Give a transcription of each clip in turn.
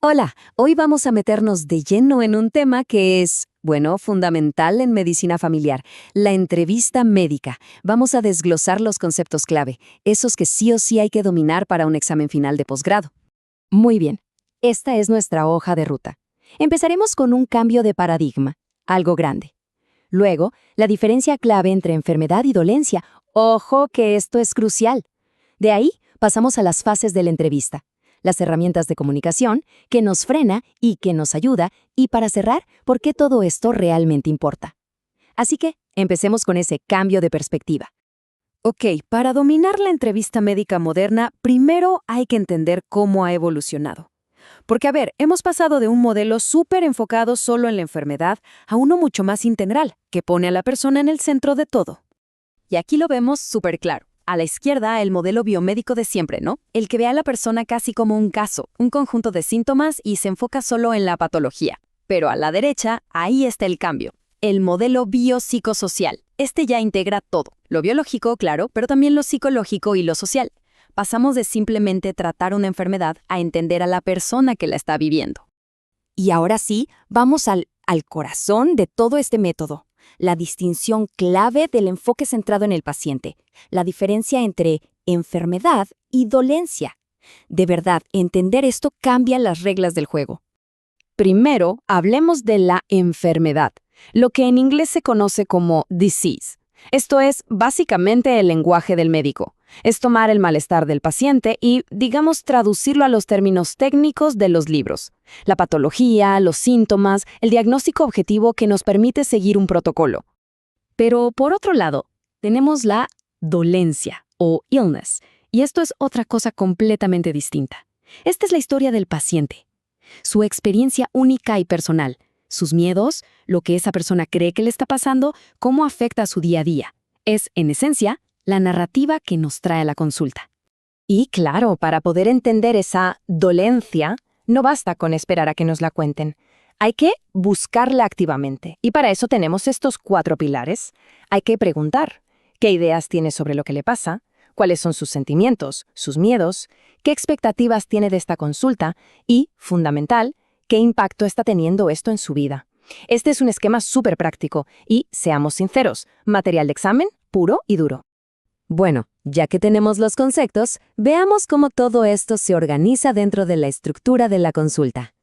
Hola, hoy vamos a meternos de lleno en un tema que es, bueno, fundamental en medicina familiar, la entrevista médica. Vamos a desglosar los conceptos clave, esos que sí o sí hay que dominar para un examen final de posgrado. Muy bien, esta es nuestra hoja de ruta. Empezaremos con un cambio de paradigma, algo grande. Luego, la diferencia clave entre enfermedad y dolencia. Ojo que esto es crucial. De ahí, pasamos a las fases de la entrevista, las herramientas de comunicación, que nos frena y que nos ayuda, y para cerrar, por qué todo esto realmente importa. Así que, empecemos con ese cambio de perspectiva. Ok, para dominar la entrevista médica moderna, primero hay que entender cómo ha evolucionado. Porque, a ver, hemos pasado de un modelo súper enfocado solo en la enfermedad a uno mucho más integral, que pone a la persona en el centro de todo. Y aquí lo vemos súper claro. A la izquierda, el modelo biomédico de siempre, ¿no? El que ve a la persona casi como un caso, un conjunto de síntomas y se enfoca solo en la patología. Pero a la derecha, ahí está el cambio. El modelo biopsicosocial. Este ya integra todo. Lo biológico, claro, pero también lo psicológico y lo social. Pasamos de simplemente tratar una enfermedad a entender a la persona que la está viviendo. Y ahora sí, vamos al corazón de todo este método. La distinción clave del enfoque centrado en el paciente, la diferencia entre enfermedad y dolencia. De verdad, entender esto cambia las reglas del juego. Primero, hablemos de la enfermedad, lo que en inglés se conoce como disease. Esto es básicamente el lenguaje del médico. Es tomar el malestar del paciente y, digamos, traducirlo a los términos técnicos de los libros. La patología, los síntomas, el diagnóstico objetivo que nos permite seguir un protocolo. Pero, por otro lado, tenemos la dolencia o illness, y esto es otra cosa completamente distinta. Esta es la historia del paciente, su experiencia única y personal, sus miedos, lo que esa persona cree que le está pasando, cómo afecta a su día a día. Es, en esencia, la narrativa que nos trae a la consulta. Y claro, para poder entender esa dolencia, no basta con esperar a que nos la cuenten. Hay que buscarla activamente. Y para eso tenemos estos 4 pilares. Hay que preguntar qué ideas tiene sobre lo que le pasa, cuáles son sus sentimientos, sus miedos, qué expectativas tiene de esta consulta y, fundamental, qué impacto está teniendo esto en su vida. Este es un esquema súper práctico y, seamos sinceros, material de examen puro y duro. Bueno, ya que tenemos los conceptos, veamos cómo todo esto se organiza dentro de la estructura de la consulta.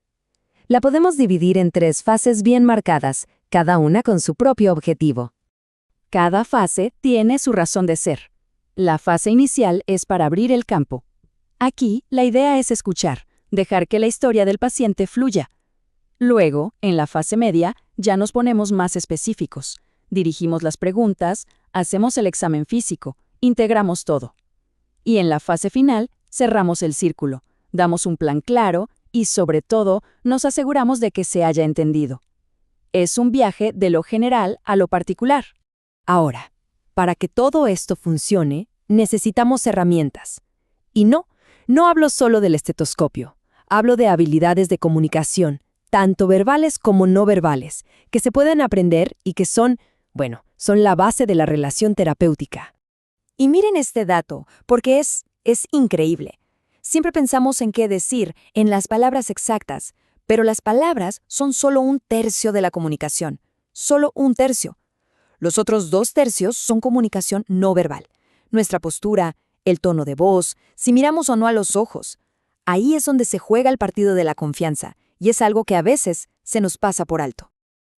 La podemos dividir en 3 fases bien marcadas, cada una con su propio objetivo. Cada fase tiene su razón de ser. La fase inicial es para abrir el campo. Aquí, la idea es escuchar, dejar que la historia del paciente fluya. Luego, en la fase media, ya nos ponemos más específicos. Dirigimos las preguntas, hacemos el examen físico, integramos todo. Y en la fase final, cerramos el círculo, damos un plan claro y, sobre todo, nos aseguramos de que se haya entendido. Es un viaje de lo general a lo particular. Ahora, para que todo esto funcione, necesitamos herramientas. Y no hablo solo del estetoscopio. Hablo de habilidades de comunicación, tanto verbales como no verbales, que se pueden aprender y que son la base de la relación terapéutica. Y miren este dato, porque es increíble. Siempre pensamos en qué decir, en las palabras exactas, pero las palabras son solo 1/3 de la comunicación. Solo 1/3. Los otros 2/3 son comunicación no verbal. Nuestra postura, el tono de voz, si miramos o no a los ojos. Ahí es donde se juega el partido de la confianza, y es algo que a veces se nos pasa por alto.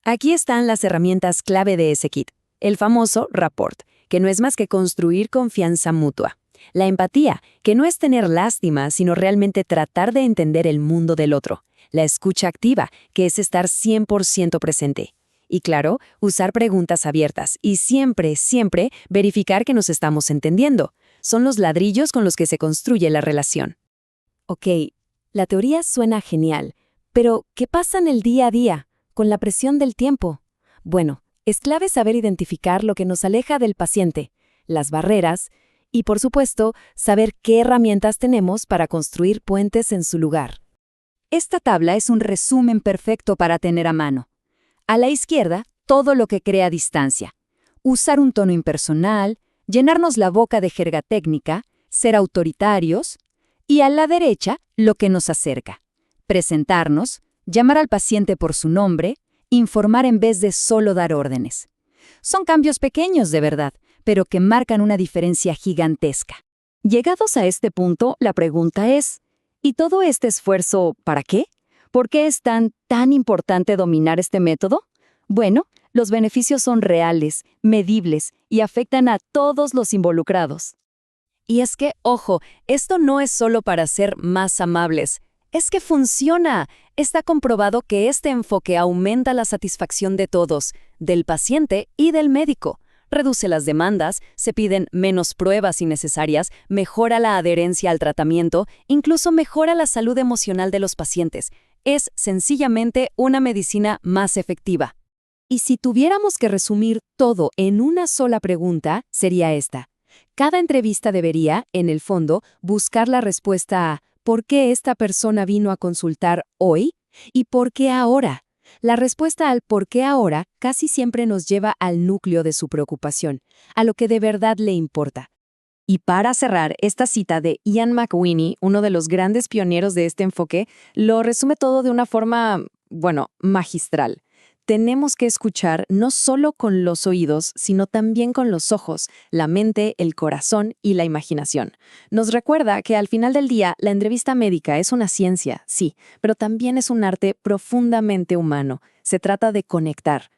Aquí están las herramientas clave de ese kit, el famoso rapport, que no es más que construir confianza mutua. La empatía, que no es tener lástima, sino realmente tratar de entender el mundo del otro. La escucha activa, que es estar 100% presente. Y claro, usar preguntas abiertas y siempre verificar que nos estamos entendiendo. Son los ladrillos con los que se construye la relación. Ok, la teoría suena genial, pero ¿qué pasa en el día a día, con la presión del tiempo? Bueno, es clave saber identificar lo que nos aleja del paciente, las barreras y, por supuesto, saber qué herramientas tenemos para construir puentes en su lugar. Esta tabla es un resumen perfecto para tener a mano. A la izquierda, todo lo que crea distancia. Usar un tono impersonal, llenarnos la boca de jerga técnica, ser autoritarios. Y a la derecha, lo que nos acerca. presentarnos, llamar al paciente por su nombre, informar en vez de solo dar órdenes. Son cambios pequeños de verdad, pero que marcan una diferencia gigantesca. Llegados a este punto, la pregunta es, ¿y todo este esfuerzo para qué? ¿Por qué es tan importante dominar este método? Bueno, los beneficios son reales, medibles y afectan a todos los involucrados. Y es que, ojo, esto no es solo para ser más amables. Es que funciona. Está comprobado que este enfoque aumenta la satisfacción de todos, del paciente y del médico. Reduce las demandas, se piden menos pruebas innecesarias, mejora la adherencia al tratamiento, incluso mejora la salud emocional de los pacientes. Es sencillamente una medicina más efectiva. Y si tuviéramos que resumir todo en una sola pregunta, sería esta. Cada entrevista debería, en el fondo, buscar la respuesta a ¿por qué esta persona vino a consultar hoy? ¿Y por qué ahora? La respuesta al por qué ahora casi siempre nos lleva al núcleo de su preocupación, a lo que de verdad le importa. Y para cerrar, esta cita de Ian McWhinney, uno de los grandes pioneros de este enfoque, lo resume todo de una forma, magistral. Tenemos que escuchar no solo con los oídos, sino también con los ojos, la mente, el corazón y la imaginación. Nos recuerda que al final del día, la entrevista médica es una ciencia, sí, pero también es un arte profundamente humano. Se trata de conectar,